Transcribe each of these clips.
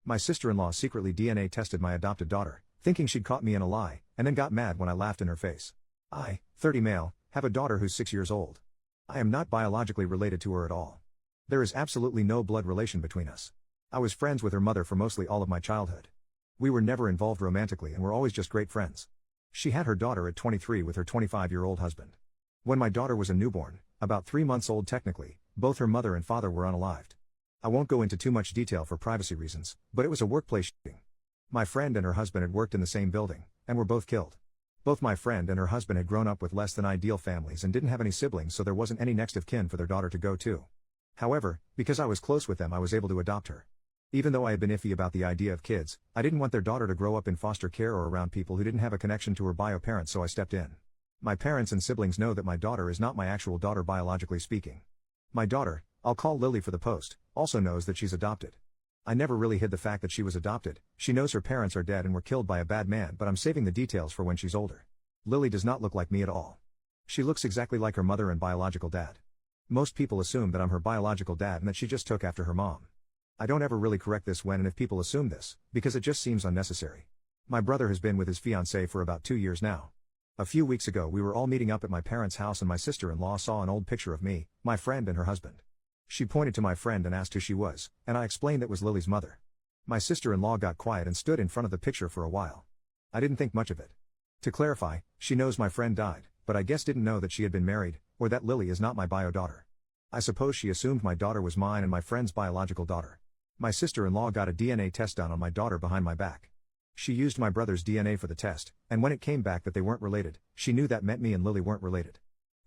My sister-in-law secretly DNA tested my adopted daughter, thinking she'd caught me in a lie, and then got mad when I laughed in her face. I, 30 male, have a daughter who's 6 years old. I am not biologically related to her at all. There is absolutely no blood relation between us. I was friends with her mother for mostly all of my childhood. We were never involved romantically and were always just great friends. She had her daughter at 23 with her 25-year-old husband. When my daughter was a newborn, about 3 months old technically, both her mother and father were unalived. I won't go into too much detail for privacy reasons, but it was a workplace shooting. My friend and her husband had worked in the same building, and were both killed. Both my friend and her husband had grown up with less than ideal families and didn't have any siblings, so there wasn't any next of kin for their daughter to go to. However, because I was close with them, I was able to adopt her. Even though I had been iffy about the idea of kids, I didn't want their daughter to grow up in foster care or around people who didn't have a connection to her bio parents, so I stepped in. My parents and siblings know that my daughter is not my actual daughter biologically speaking. My daughter, I'll call Lily for the post, also knows that she's adopted. I never really hid the fact that she was adopted. She knows her parents are dead and were killed by a bad man, but I'm saving the details for when she's older. Lily does not look like me at all. She looks exactly like her mother and biological dad. Most people assume that I'm her biological dad and that she just took after her mom. I don't ever really correct this when and if people assume this, because it just seems unnecessary. My brother has been with his fiancée for about 2 years now. A few weeks ago we were all meeting up at my parents' house and my sister-in-law saw an old picture of me, my friend and her husband. She pointed to my friend and asked who she was, and I explained that was Lily's mother. My sister-in-law got quiet and stood in front of the picture for a while. I didn't think much of it. To clarify, she knows my friend died, but I guess didn't know that she had been married, or that Lily is not my bio daughter. I suppose she assumed my daughter was mine and my friend's biological daughter. My sister-in-law got a DNA test done on my daughter behind my back. She used my brother's DNA for the test, and when it came back that they weren't related, she knew that meant me and Lily weren't related.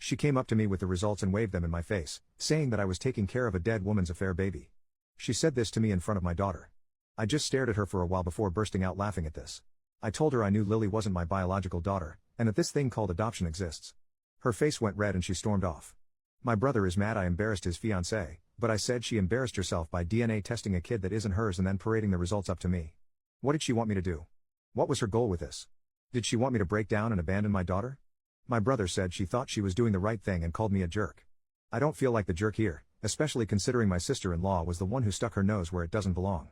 She came up to me with the results and waved them in my face, saying that I was taking care of a dead woman's affair baby. She said this to me in front of my daughter. I just stared at her for a while before bursting out laughing at this. I told her I knew Lily wasn't my biological daughter, and that this thing called adoption exists. Her face went red and she stormed off. My brother is mad I embarrassed his fiancée, but I said she embarrassed herself by DNA testing a kid that isn't hers and then parading the results up to me. What did she want me to do? What was her goal with this? Did she want me to break down and abandon my daughter? My brother said she thought she was doing the right thing and called me a jerk. I don't feel like the jerk here, especially considering my sister-in-law was the one who stuck her nose where it doesn't belong.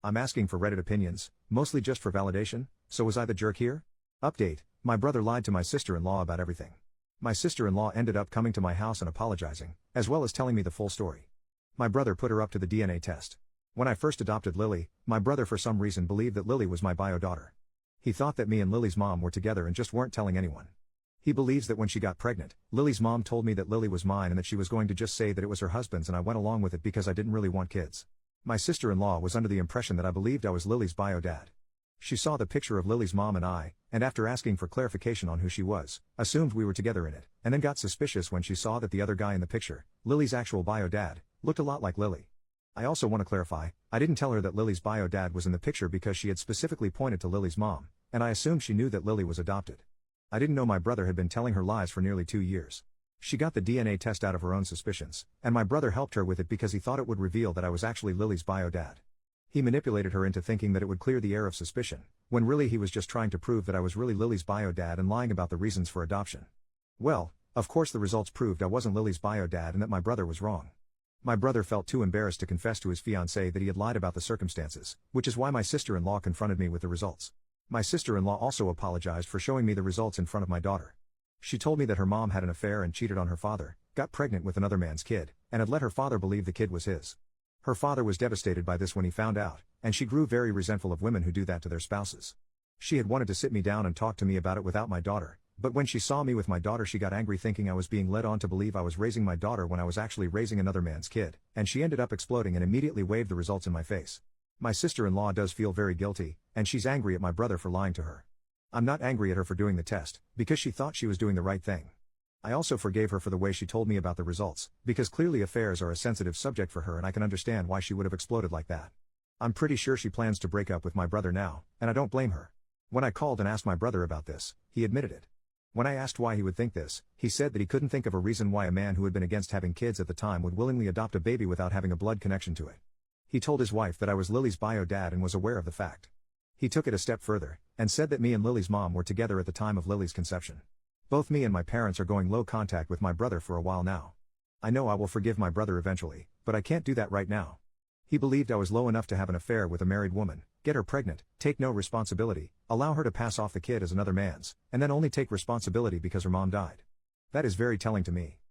I'm asking for Reddit opinions, mostly just for validation, so was I the jerk here? Update, my brother lied to my sister-in-law about everything. My sister-in-law ended up coming to my house and apologizing, as well as telling me the full story. My brother put her up to the DNA test. When I first adopted Lily, my brother for some reason believed that Lily was my bio daughter. He thought that me and Lily's mom were together and just weren't telling anyone. He believes that when she got pregnant, Lily's mom told me that Lily was mine and that she was going to just say that it was her husband's, and I went along with it because I didn't really want kids. My sister-in-law was under the impression that I believed I was Lily's bio dad. She saw the picture of Lily's mom and I, and after asking for clarification on who she was, assumed we were together in it, and then got suspicious when she saw that the other guy in the picture, Lily's actual bio dad, looked a lot like Lily. I also want to clarify, I didn't tell her that Lily's bio dad was in the picture because she had specifically pointed to Lily's mom, and I assumed she knew that Lily was adopted. I didn't know my brother had been telling her lies for nearly 2 years. She got the DNA test out of her own suspicions, and my brother helped her with it because he thought it would reveal that I was actually Lily's bio dad. He manipulated her into thinking that it would clear the air of suspicion, when really he was just trying to prove that I was really Lily's bio dad and lying about the reasons for adoption. Well, of course the results proved I wasn't Lily's bio dad and that my brother was wrong. My brother felt too embarrassed to confess to his fiancée that he had lied about the circumstances, which is why my sister-in-law confronted me with the results. My sister-in-law also apologized for showing me the results in front of my daughter. She told me that her mom had an affair and cheated on her father, got pregnant with another man's kid, and had let her father believe the kid was his. Her father was devastated by this when he found out, and she grew very resentful of women who do that to their spouses. She had wanted to sit me down and talk to me about it without my daughter, but when she saw me with my daughter she got angry thinking I was being led on to believe I was raising my daughter when I was actually raising another man's kid, and she ended up exploding and immediately waved the results in my face. My sister-in-law does feel very guilty, and she's angry at my brother for lying to her. I'm not angry at her for doing the test, because she thought she was doing the right thing. I also forgave her for the way she told me about the results, because clearly affairs are a sensitive subject for her and I can understand why she would have exploded like that. I'm pretty sure she plans to break up with my brother now, and I don't blame her. When I called and asked my brother about this, he admitted it. When I asked why he would think this, he said that he couldn't think of a reason why a man who had been against having kids at the time would willingly adopt a baby without having a blood connection to it. He told his wife that I was Lily's bio dad and was aware of the fact. He took it a step further, and said that me and Lily's mom were together at the time of Lily's conception. Both me and my parents are going low contact with my brother for a while now. I know I will forgive my brother eventually, but I can't do that right now. He believed I was low enough to have an affair with a married woman, get her pregnant, take no responsibility, allow her to pass off the kid as another man's, and then only take responsibility because her mom died. That is very telling to me.